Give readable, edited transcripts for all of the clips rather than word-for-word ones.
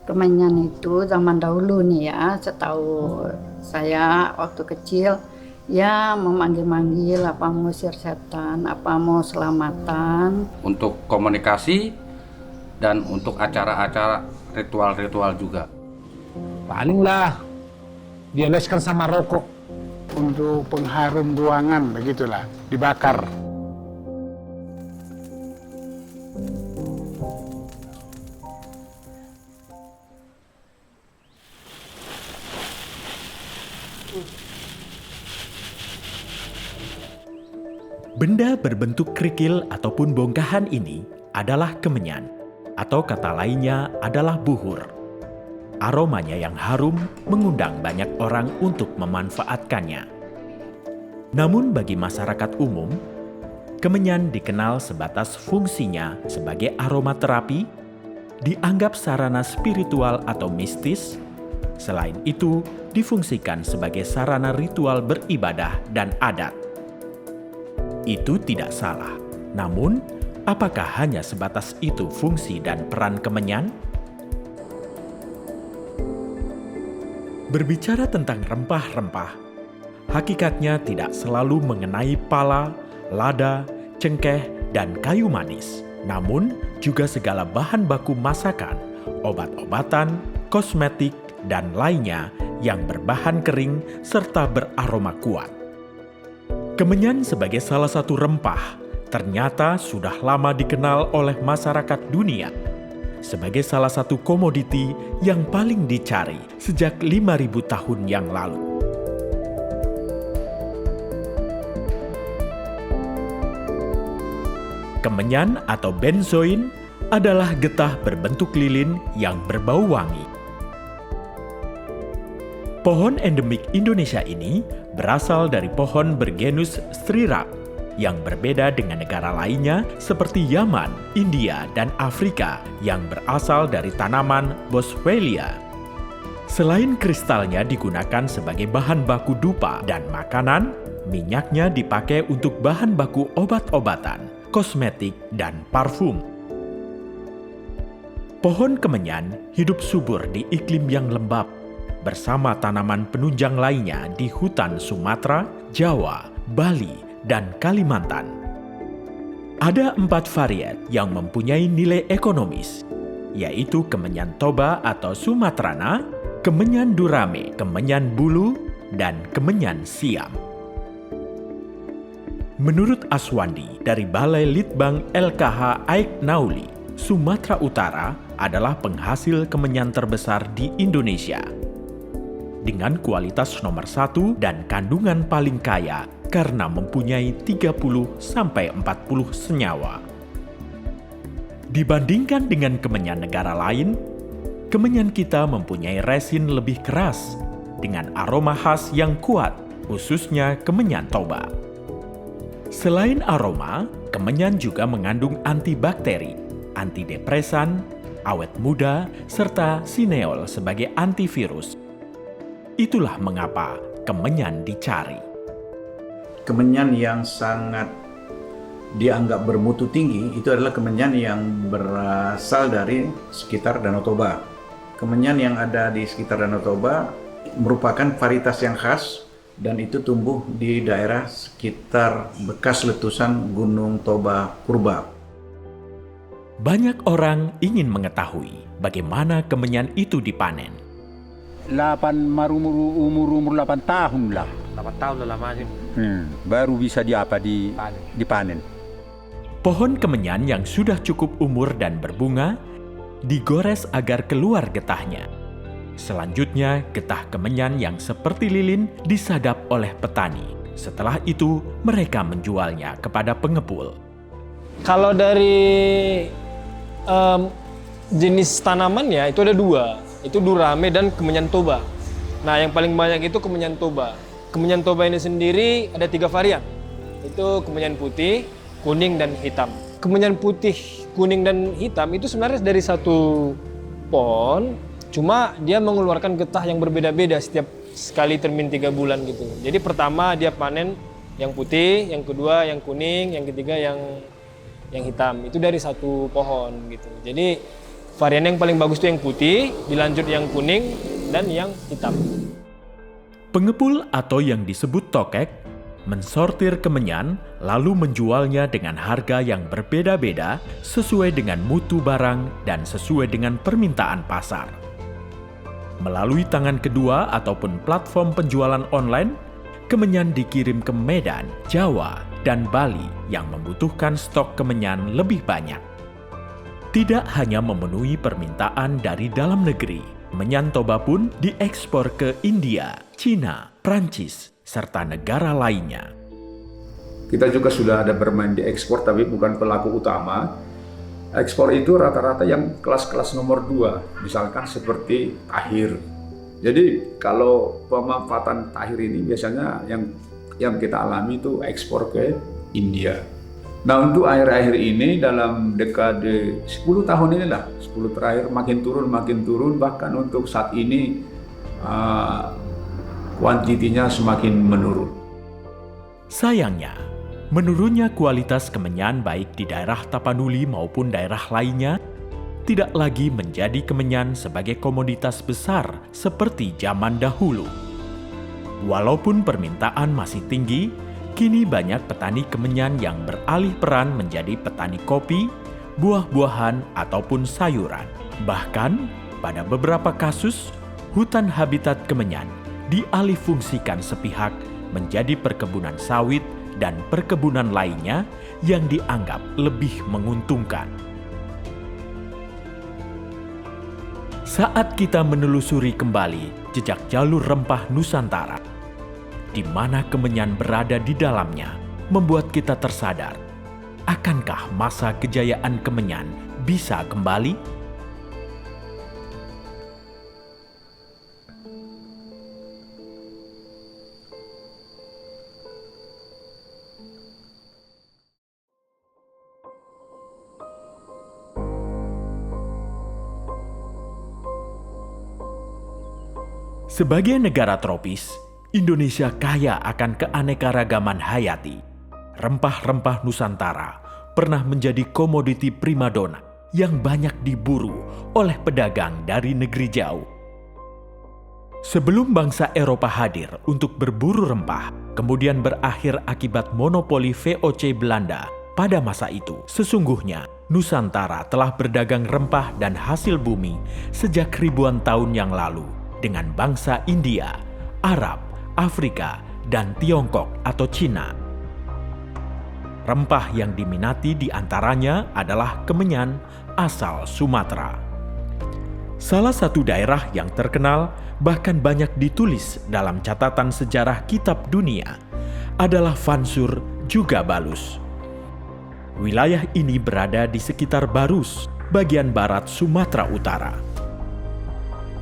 Kemenyan itu zaman dahulu nih ya, setahu saya waktu kecil ya memanggil-manggil apa mau usir setan, apa mau selamatan. Untuk komunikasi dan untuk acara-acara ritual-ritual juga. Palinglah dioleskan sama rokok untuk pengharum ruangan, begitulah, dibakar. Benda berbentuk kerikil ataupun bongkahan ini adalah kemenyan, atau kata lainnya adalah buhur. Aromanya yang harum mengundang banyak orang untuk memanfaatkannya. Namun bagi masyarakat umum, kemenyan dikenal sebatas fungsinya sebagai aromaterapi, dianggap sarana spiritual atau mistis. Selain itu, difungsikan sebagai sarana ritual beribadah dan adat. Itu tidak salah. Namun, apakah hanya sebatas itu fungsi dan peran kemenyan? Berbicara tentang rempah-rempah, hakikatnya tidak selalu mengenai pala, lada, cengkeh, dan kayu manis. Namun, juga segala bahan baku masakan, obat-obatan, kosmetik, dan lainnya yang berbahan kering serta beraroma kuat. Kemenyan sebagai salah satu rempah ternyata sudah lama dikenal oleh masyarakat dunia sebagai salah satu komoditi yang paling dicari sejak 5.000 tahun yang lalu. Kemenyan atau benzoin adalah getah berbentuk lilin yang berbau wangi. Pohon endemik Indonesia ini berasal dari pohon bergenus Strirap yang berbeda dengan negara lainnya seperti Yaman, India, dan Afrika yang berasal dari tanaman Boswellia. Selain kristalnya digunakan sebagai bahan baku dupa dan makanan, minyaknya dipakai untuk bahan baku obat-obatan, kosmetik, dan parfum. Pohon kemenyan hidup subur di iklim yang lembab, bersama tanaman penunjang lainnya di hutan Sumatera, Jawa, Bali, dan Kalimantan. Ada 4 varietas yang mempunyai nilai ekonomis, yaitu kemenyan toba atau sumatrana, kemenyan durame, kemenyan bulu, dan kemenyan siam. Menurut Aswandi dari Balai Litbang LKH Aik Nauli, Sumatera Utara adalah penghasil kemenyan terbesar di Indonesia, dengan kualitas nomor 1 dan kandungan paling kaya karena mempunyai 30-40 senyawa. Dibandingkan dengan kemenyan negara lain, kemenyan kita mempunyai resin lebih keras dengan aroma khas yang kuat, khususnya kemenyan toba. Selain aroma, kemenyan juga mengandung antibakteri, antidepresan, awet muda, serta sineol sebagai antivirus. Itulah mengapa kemenyan dicari. Kemenyan yang sangat dianggap bermutu tinggi itu adalah kemenyan yang berasal dari sekitar Danau Toba. Kemenyan yang ada di sekitar Danau Toba merupakan varietas yang khas dan itu tumbuh di daerah sekitar bekas letusan Gunung Toba Purba. Banyak orang ingin mengetahui bagaimana kemenyan itu dipanen. 8 umur 8 tahun lah. 8 tahun lah lama sih. Baru bisa dipanen. Pohon kemenyan yang sudah cukup umur dan berbunga digores agar keluar getahnya. Selanjutnya, getah kemenyan yang seperti lilin disadap oleh petani. Setelah itu, mereka menjualnya kepada pengepul. Kalau dari jenis tanamannya itu ada 2. Itu durame dan kemenyan toba. Nah, yang paling banyak itu kemenyan toba. Kemenyan toba ini sendiri ada 3 varian. Itu kemenyan putih, kuning, dan hitam. Kemenyan putih, kuning, dan hitam itu sebenarnya dari satu pohon, cuma dia mengeluarkan getah yang berbeda-beda setiap sekali termin 3 bulan gitu. Jadi pertama dia panen yang putih, yang kedua yang kuning, yang ketiga yang hitam. Itu dari satu pohon gitu. Jadi Varian yang paling bagus itu yang putih, dilanjut yang kuning, dan yang hitam. Pengepul atau yang disebut tokek mensortir kemenyan lalu menjualnya dengan harga yang berbeda-beda sesuai dengan mutu barang dan sesuai dengan permintaan pasar. Melalui tangan kedua ataupun platform penjualan online, kemenyan dikirim ke Medan, Jawa, dan Bali yang membutuhkan stok kemenyan lebih banyak. Tidak hanya memenuhi permintaan dari dalam negeri, kemenyan toba pun diekspor ke India, Cina, Prancis, serta negara lainnya. Kita juga sudah ada bermain di ekspor, tapi bukan pelaku utama. Ekspor itu rata-rata yang kelas-kelas nomor 2, misalkan seperti tahir. Jadi kalau pemanfaatan tahir ini biasanya yang kita alami itu ekspor ke India. Nah, untuk akhir-akhir ini dalam dekade 10 tahun inilah, 10 terakhir makin turun, bahkan untuk saat ini kuantitinya semakin menurun. Sayangnya, menurunnya kualitas kemenyan baik di daerah Tapanuli maupun daerah lainnya tidak lagi menjadi kemenyan sebagai komoditas besar seperti zaman dahulu. Walaupun permintaan masih tinggi, kini banyak petani kemenyan yang beralih peran menjadi petani kopi, buah-buahan, ataupun sayuran. Bahkan, pada beberapa kasus, hutan habitat kemenyan dialihfungsikan sepihak menjadi perkebunan sawit dan perkebunan lainnya yang dianggap lebih menguntungkan. Saat kita menelusuri kembali jejak jalur rempah Nusantara, di mana kemenyan berada di dalamnya, membuat kita tersadar, akankah masa kejayaan kemenyan bisa kembali? Sebagai negara tropis, Indonesia kaya akan keanekaragaman hayati. Rempah-rempah Nusantara pernah menjadi komoditi primadona yang banyak diburu oleh pedagang dari negeri jauh. Sebelum bangsa Eropa hadir untuk berburu rempah, kemudian berakhir akibat monopoli VOC Belanda pada masa itu, sesungguhnya Nusantara telah berdagang rempah dan hasil bumi sejak ribuan tahun yang lalu dengan bangsa India, Arab, Afrika, dan Tiongkok atau Cina. Rempah yang diminati di antaranya adalah kemenyan asal Sumatera. Salah satu daerah yang terkenal bahkan banyak ditulis dalam catatan sejarah kitab dunia adalah Vansur juga Balus. Wilayah ini berada di sekitar Barus, bagian barat Sumatera Utara.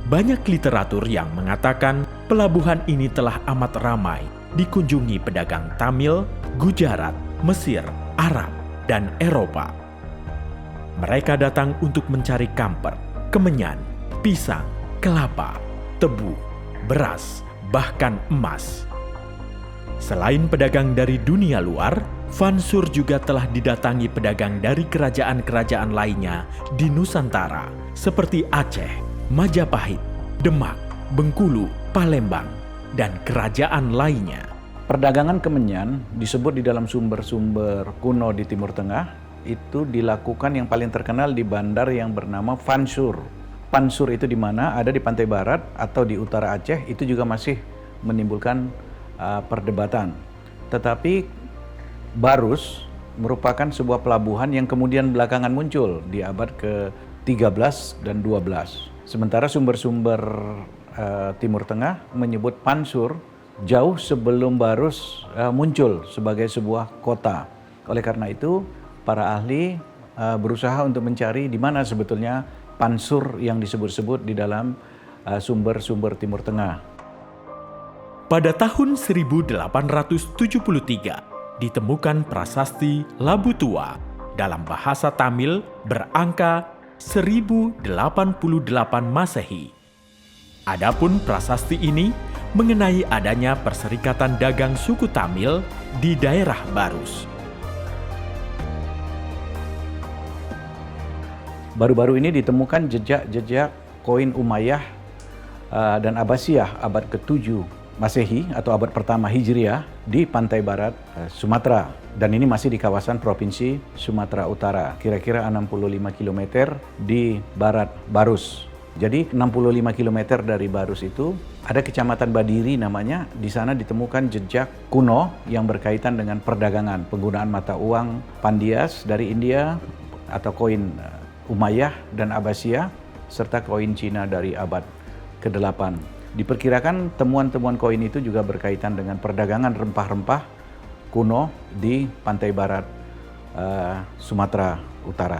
Banyak literatur yang mengatakan pelabuhan ini telah amat ramai dikunjungi pedagang Tamil, Gujarat, Mesir, Arab, dan Eropa. Mereka datang untuk mencari kamper, kemenyan, pisang, kelapa, tebu, beras, bahkan emas. Selain pedagang dari dunia luar, Vansur juga telah didatangi pedagang dari kerajaan-kerajaan lainnya di Nusantara seperti Aceh, Majapahit, Demak, Bengkulu, Palembang, dan kerajaan lainnya. Perdagangan kemenyan disebut di dalam sumber-sumber kuno di Timur Tengah itu dilakukan yang paling terkenal di bandar yang bernama Vansur. Vansur itu di mana? Ada di pantai barat atau di utara Aceh, itu juga masih menimbulkan perdebatan. Tetapi Barus merupakan sebuah pelabuhan yang kemudian belakangan muncul di abad ke-13 dan 12. Sementara sumber-sumber Timur Tengah menyebut Vansur jauh sebelum Barus muncul sebagai sebuah kota. Oleh karena itu, para ahli berusaha untuk mencari di mana sebetulnya Vansur yang disebut-sebut di dalam sumber-sumber Timur Tengah. Pada tahun 1873, ditemukan prasasti Labu Tua dalam bahasa Tamil berangka 1088 Masehi. Adapun prasasti ini mengenai adanya perserikatan dagang suku Tamil di daerah Barus. Baru-baru ini ditemukan jejak-jejak koin Umayyah dan Abbasiyah abad ke-7 Masehi atau abad pertama Hijriah di pantai barat Sumatera. Dan ini masih di kawasan Provinsi Sumatera Utara, kira-kira 65 km di barat Barus. Jadi 65 km dari Barus itu ada kecamatan Badiri namanya. Di sana ditemukan jejak kuno yang berkaitan dengan perdagangan, penggunaan mata uang Pandias dari India atau koin Umayyah dan Abbasiyah serta koin Cina dari abad ke-8. Diperkirakan temuan-temuan koin itu juga berkaitan dengan perdagangan rempah-rempah kuno di pantai barat Sumatera Utara.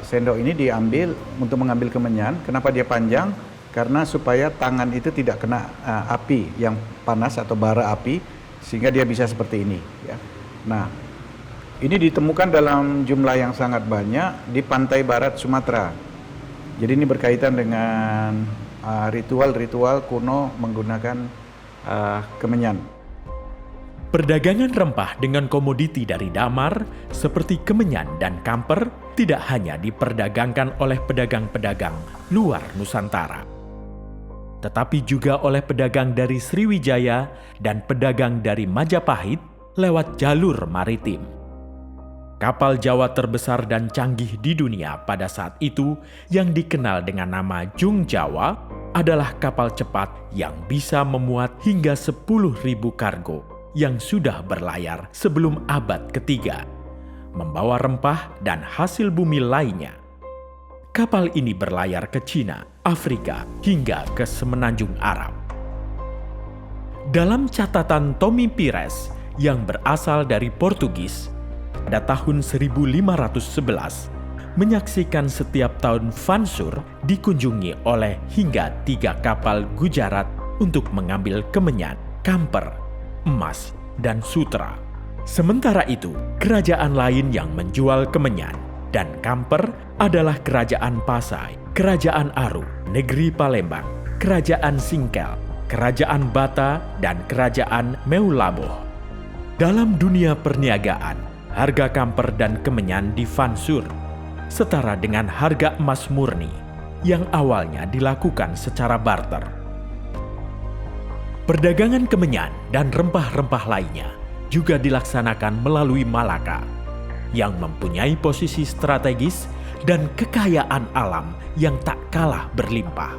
Sendok ini diambil untuk mengambil kemenyan. Kenapa dia panjang? Karena supaya tangan itu tidak kena api yang panas atau bara api, sehingga dia bisa seperti ini. Ya. Nah, ini ditemukan dalam jumlah yang sangat banyak di pantai barat Sumatera. Jadi ini berkaitan dengan ritual-ritual kuno menggunakan kemenyan. Perdagangan rempah dengan komoditi dari Damar seperti kemenyan dan kamper tidak hanya diperdagangkan oleh pedagang-pedagang luar Nusantara, tetapi juga oleh pedagang dari Sriwijaya dan pedagang dari Majapahit lewat jalur maritim. Kapal Jawa terbesar dan canggih di dunia pada saat itu yang dikenal dengan nama Jung Jawa adalah kapal cepat yang bisa memuat hingga 10.000 kargo yang sudah berlayar sebelum abad ketiga, membawa rempah dan hasil bumi lainnya. Kapal ini berlayar ke Cina, Afrika, hingga ke Semenanjung Arab. Dalam catatan Tommy Pires yang berasal dari Portugis, pada tahun 1511, menyaksikan setiap tahun Fansur dikunjungi oleh hingga 3 kapal Gujarat untuk mengambil kemenyan, kamper, emas, dan sutra. Sementara itu, kerajaan lain yang menjual kemenyan dan kamper adalah Kerajaan Pasai, Kerajaan Aru, Negeri Palembang, Kerajaan Singkel, Kerajaan Bata, dan Kerajaan Meulaboh. Dalam dunia perniagaan, harga kamper dan kemenyan di Fansur setara dengan harga emas murni yang awalnya dilakukan secara barter. Perdagangan kemenyan dan rempah-rempah lainnya juga dilaksanakan melalui Malaka yang mempunyai posisi strategis dan kekayaan alam yang tak kalah berlimpah.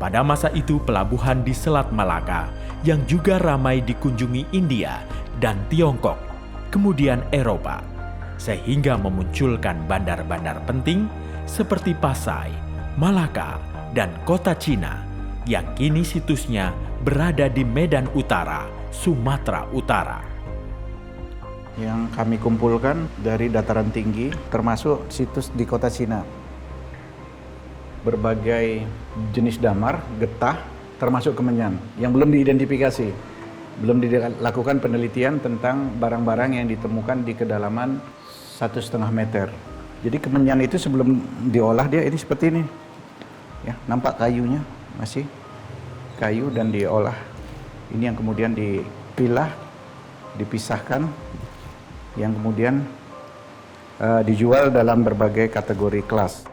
Pada masa itu pelabuhan di Selat Malaka yang juga ramai dikunjungi India dan Tiongkok, kemudian Eropa, sehingga memunculkan bandar-bandar penting seperti Pasai, Malaka, dan kota Cina yang kini situsnya berada di Medan Utara, Sumatera Utara. Yang kami kumpulkan dari dataran tinggi, termasuk situs di kota Cina. Berbagai jenis damar, getah, termasuk kemenyan yang belum diidentifikasi. Belum dilakukan penelitian tentang barang-barang yang ditemukan di kedalaman 1,5 meter. Jadi kemenyan itu sebelum diolah dia ini seperti ini. Ya, nampak kayunya masih kayu dan diolah. Ini yang kemudian dipilah, dipisahkan, yang kemudian dijual dalam berbagai kategori kelas.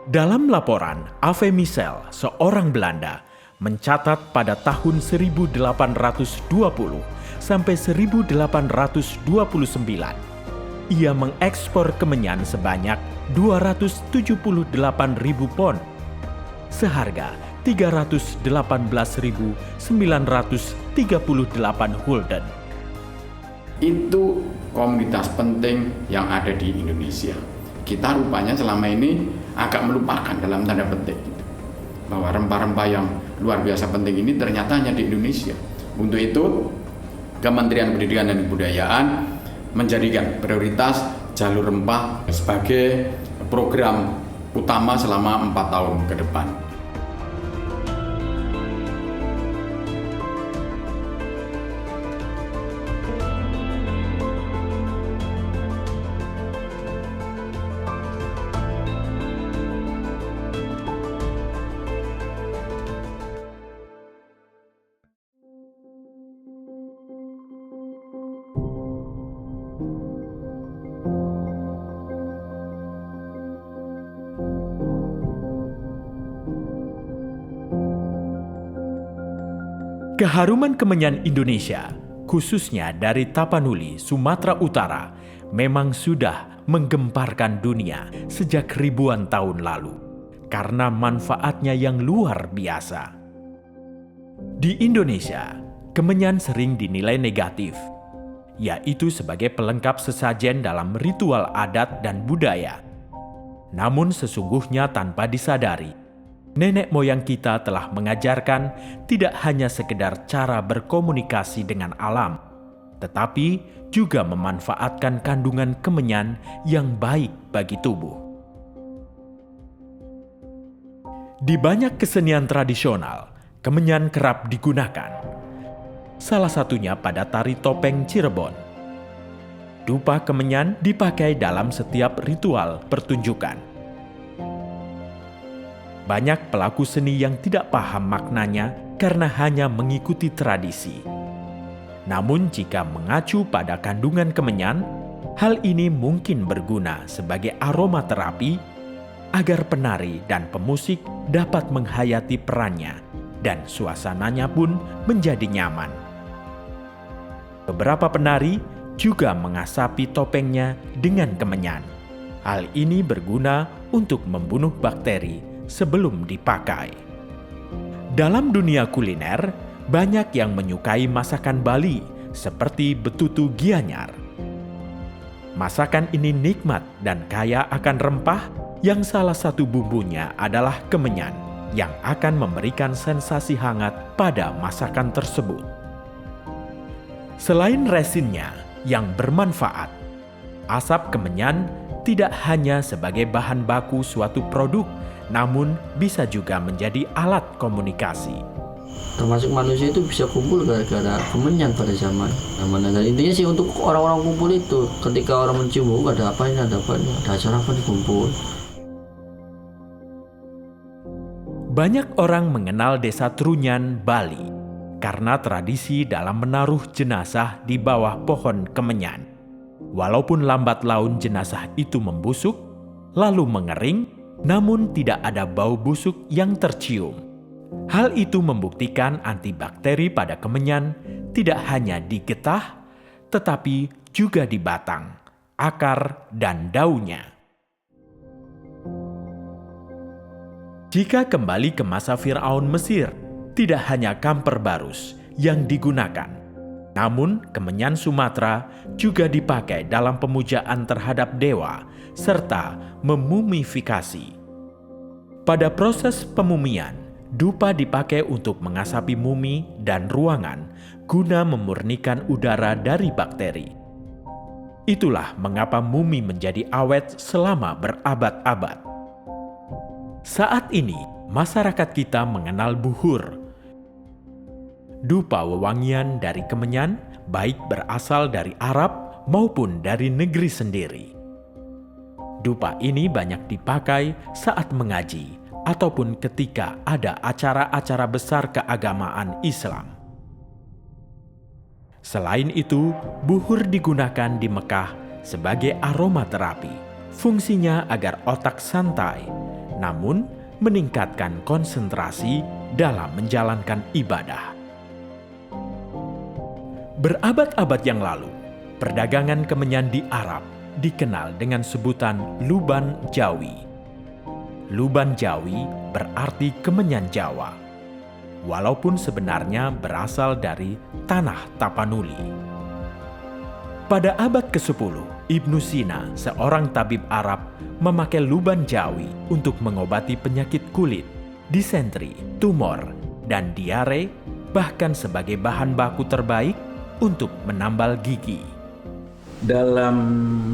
Dalam laporan, Ave Michel, seorang Belanda, mencatat pada tahun 1820 sampai 1829, ia mengekspor kemenyan sebanyak 278.000 pon, seharga 318.938 gulden. Itu komunitas penting yang ada di Indonesia. Kita rupanya selama ini agak melupakan dalam tanda petik bahwa rempah-rempah yang luar biasa penting ini ternyata hanya di Indonesia. Untuk itu, Kementerian Pendidikan dan Kebudayaan menjadikan prioritas jalur rempah sebagai program utama selama 4 tahun ke depan. Keharuman kemenyan Indonesia, khususnya dari Tapanuli, Sumatera Utara, memang sudah menggemparkan dunia sejak ribuan tahun lalu karena manfaatnya yang luar biasa. Di Indonesia, kemenyan sering dinilai negatif, yaitu sebagai pelengkap sesajen dalam ritual adat dan budaya. Namun sesungguhnya tanpa disadari, nenek moyang kita telah mengajarkan tidak hanya sekedar cara berkomunikasi dengan alam, tetapi juga memanfaatkan kandungan kemenyan yang baik bagi tubuh. Di banyak kesenian tradisional, kemenyan kerap digunakan. Salah satunya pada tari topeng Cirebon. Dupa kemenyan dipakai dalam setiap ritual pertunjukan. Banyak pelaku seni yang tidak paham maknanya karena hanya mengikuti tradisi. Namun jika mengacu pada kandungan kemenyan, hal ini mungkin berguna sebagai aromaterapi agar penari dan pemusik dapat menghayati perannya dan suasananya pun menjadi nyaman. Beberapa penari juga mengasapi topengnya dengan kemenyan. Hal ini berguna untuk membunuh bakteri sebelum dipakai. Dalam dunia kuliner, banyak yang menyukai masakan Bali seperti betutu gianyar. Masakan ini nikmat dan kaya akan rempah yang salah satu bumbunya adalah kemenyan yang akan memberikan sensasi hangat pada masakan tersebut. Selain resinnya yang bermanfaat, asap kemenyan tidak hanya sebagai bahan baku suatu produk, namun bisa juga menjadi alat komunikasi. Termasuk manusia itu bisa kumpul gara-gara kemenyan pada zaman dan intinya sih untuk orang-orang kumpul itu ketika orang mencium bau ada apa ini, ada acara apa dikumpul. Banyak orang mengenal desa Trunyan, Bali karena tradisi dalam menaruh jenazah di bawah pohon kemenyan. Walaupun lambat laun jenazah itu membusuk lalu mengering, namun tidak ada bau busuk yang tercium. Hal itu membuktikan antibakteri pada kemenyan tidak hanya di getah, tetapi juga di batang, akar, dan daunnya. Jika kembali ke masa Firaun Mesir, tidak hanya kamper barus yang digunakan, namun kemenyan Sumatera juga dipakai dalam pemujaan terhadap dewa serta memumifikasi. Pada proses pemumian, dupa dipakai untuk mengasapi mumi dan ruangan guna memurnikan udara dari bakteri. Itulah mengapa mumi menjadi awet selama berabad-abad. Saat ini, masyarakat kita mengenal buhur. Dupa wewangian dari kemenyan baik berasal dari Arab maupun dari negeri sendiri. Dupa ini banyak dipakai saat mengaji ataupun ketika ada acara-acara besar keagamaan Islam. Selain itu, buhur digunakan di Mekah sebagai aromaterapi. Fungsinya agar otak santai, namun meningkatkan konsentrasi dalam menjalankan ibadah. Berabad-abad yang lalu, perdagangan kemenyan di Arab dikenal dengan sebutan Luban Jawi. Luban Jawi berarti kemenyan Jawa, walaupun sebenarnya berasal dari tanah Tapanuli. Pada abad ke-10, Ibnu Sina, seorang tabib Arab, memakai luban Jawi untuk mengobati penyakit kulit, disentri, tumor, dan diare, bahkan sebagai bahan baku terbaik untuk menambal gigi. Dalam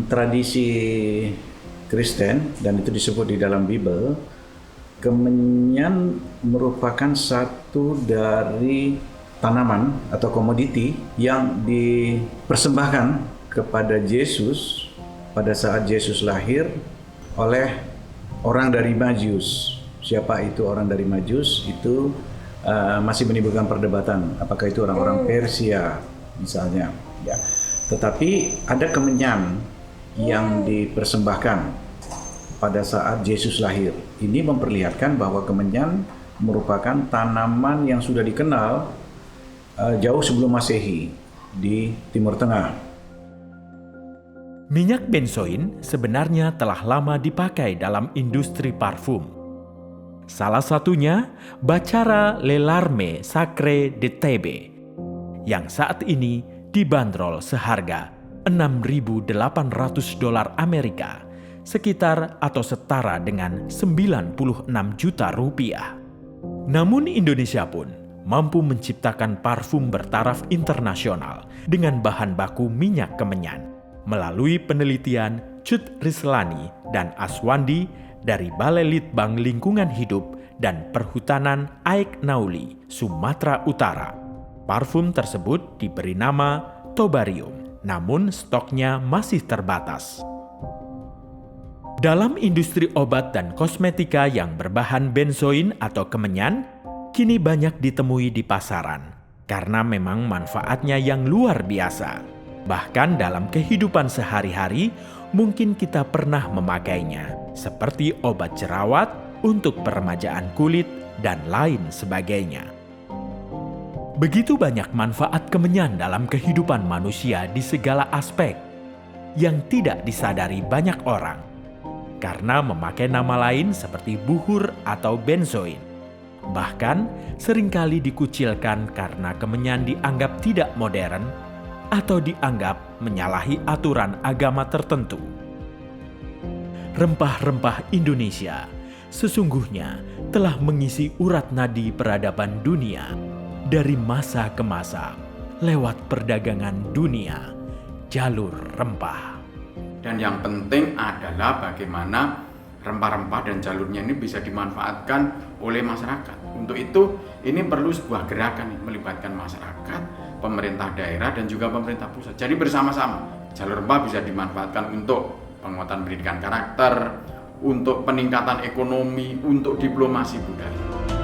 tradisi Kristen, dan itu disebut di dalam Bible, kemenyan merupakan satu dari tanaman atau komoditi yang dipersembahkan kepada Yesus pada saat Yesus lahir oleh orang dari Majus. Siapa itu orang dari Majus? Itu masih menimbulkan perdebatan. Apakah itu orang-orang Persia misalnya? Ya. Tetapi ada kemenyan yang dipersembahkan pada saat Yesus lahir. Ini memperlihatkan bahwa kemenyan merupakan tanaman yang sudah dikenal jauh sebelum Masehi di Timur Tengah. Minyak benzoin sebenarnya telah lama dipakai dalam industri parfum. Salah satunya Baccara Le Larme Sacre de Thebe yang saat ini dibanderol seharga $6.800 Amerika, sekitar atau setara dengan 96 juta rupiah. Namun Indonesia pun mampu menciptakan parfum bertaraf internasional dengan bahan baku minyak kemenyan melalui penelitian Cut Rislani dan Aswandi dari Balai Litbang Lingkungan Hidup dan Perhutanan Aik Nauli, Sumatera Utara. Parfum tersebut diberi nama Tobarium, namun stoknya masih terbatas. Dalam industri obat dan kosmetika yang berbahan benzoin atau kemenyan, kini banyak ditemui di pasaran karena memang manfaatnya yang luar biasa. Bahkan dalam kehidupan sehari-hari, mungkin kita pernah memakainya, seperti obat jerawat untuk peremajaan kulit dan lain sebagainya. Begitu banyak manfaat kemenyan dalam kehidupan manusia di segala aspek yang tidak disadari banyak orang, karena memakai nama lain seperti buhur atau benzoin. Bahkan seringkali dikucilkan karena kemenyan dianggap tidak modern atau dianggap menyalahi aturan agama tertentu. Rempah-rempah Indonesia sesungguhnya telah mengisi urat nadi peradaban dunia dari masa ke masa lewat perdagangan dunia, jalur rempah. Dan yang penting adalah bagaimana rempah-rempah dan jalurnya ini bisa dimanfaatkan oleh masyarakat. Untuk itu, ini perlu sebuah gerakan yang melibatkan masyarakat, pemerintah daerah, dan juga pemerintah pusat. Jadi bersama-sama, jalur rempah bisa dimanfaatkan untuk penguatan pendidikan karakter, untuk peningkatan ekonomi, untuk diplomasi budaya.